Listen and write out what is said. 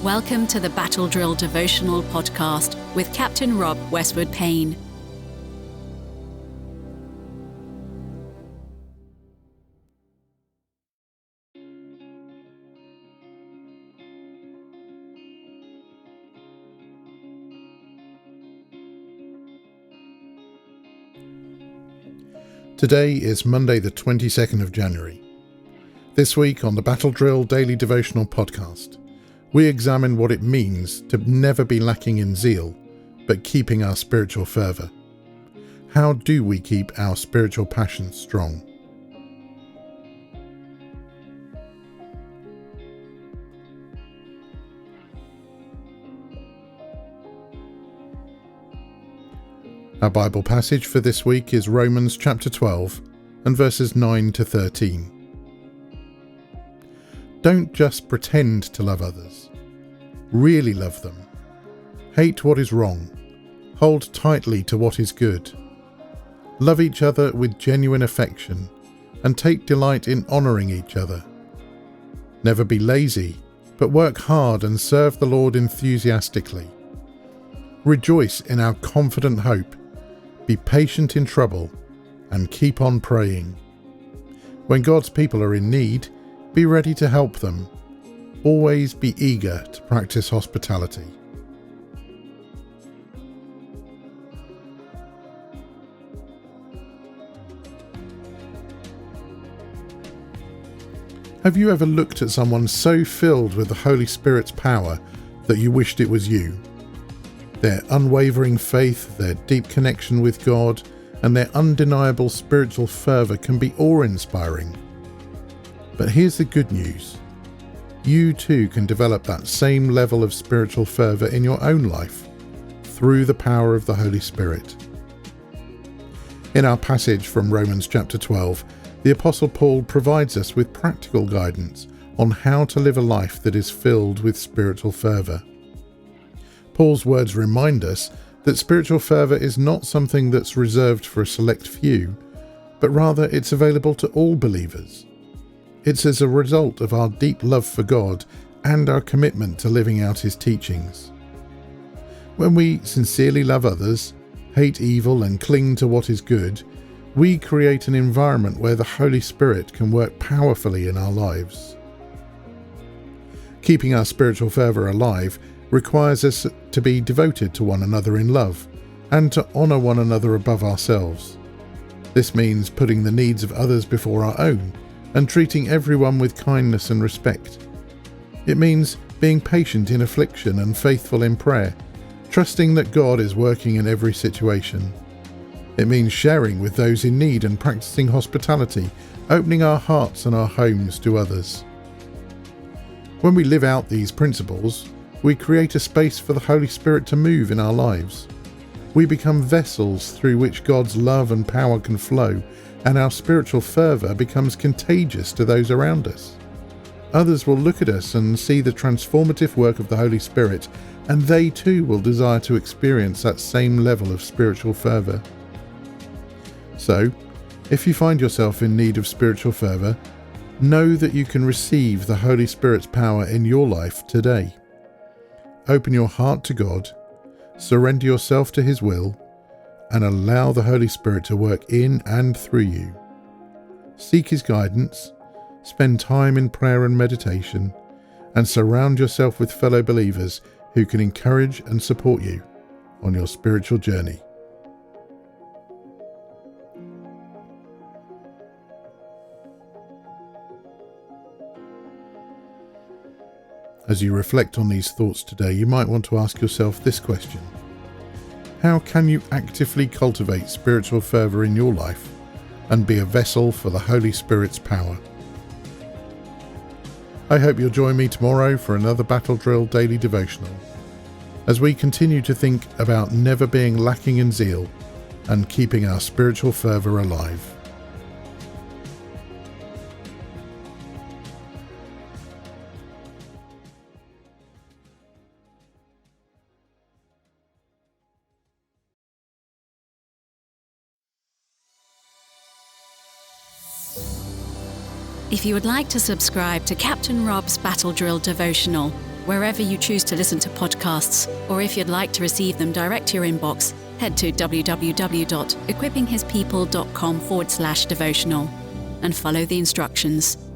Welcome to the Battle Drill Devotional Podcast with Captain Rob Westwood-Payne. Today is Monday the 22nd of January. This week on the Battle Drill Daily Devotional Podcast, we examine what it means to never be lacking in zeal, but keeping our spiritual fervour. How do we keep our spiritual passion strong? Our Bible passage for this week is Romans chapter 12 and verses 9 to 13. Don't just pretend to love others. Really love them. Hate what is wrong. Hold tightly to what is good. Love each other with genuine affection and take delight in honouring each other. Never be lazy, but work hard and serve the Lord enthusiastically. Rejoice in our confident hope. Be patient in trouble, and keep on praying. When God's people are in need, be ready to help them. Always be eager to practice hospitality. Have you ever looked at someone so filled with the Holy Spirit's power that you wished it was you? Their unwavering faith, their deep connection with God, and their undeniable spiritual fervour can be awe-inspiring. But here's the good news. You too can develop that same level of spiritual fervour in your own life through the power of the Holy Spirit. In our passage from Romans chapter 12, the Apostle Paul provides us with practical guidance on how to live a life that is filled with spiritual fervour. Paul's words remind us that spiritual fervour is not something that's reserved for a select few, but rather it's available to all believers. It's as a result of our deep love for God and our commitment to living out His teachings. When we sincerely love others, hate evil and cling to what is good, we create an environment where the Holy Spirit can work powerfully in our lives. Keeping our spiritual fervour alive requires us to be devoted to one another in love and to honour one another above ourselves. This means putting the needs of others before our own and treating everyone with kindness and respect. It means being patient in affliction and faithful in prayer, trusting that God is working in every situation. It means sharing with those in need and practicing hospitality, opening our hearts and our homes to others. When we live out these principles, we create a space for the Holy Spirit to move in our lives. We become vessels through which God's love and power can flow, and our spiritual fervour becomes contagious to those around us. Others will look at us and see the transformative work of the Holy Spirit, and they too will desire to experience that same level of spiritual fervour. So, if you find yourself in need of spiritual fervour, know that you can receive the Holy Spirit's power in your life today. Open your heart to God, surrender yourself to His will, and allow the Holy Spirit to work in and through you. Seek His guidance, spend time in prayer and meditation, and surround yourself with fellow believers who can encourage and support you on your spiritual journey. As you reflect on these thoughts today, you might want to ask yourself this question. How can you actively cultivate spiritual fervour in your life and be a vessel for the Holy Spirit's power? I hope you'll join me tomorrow for another Battle Drill Daily Devotional, as we continue to think about never being lacking in zeal and keeping our spiritual fervour alive. If you would like to subscribe to Captain Rob's Battle Drill Devotional, wherever you choose to listen to podcasts, or if you'd like to receive them direct to your inbox, head to www.equippinghispeople.com/devotional and follow the instructions.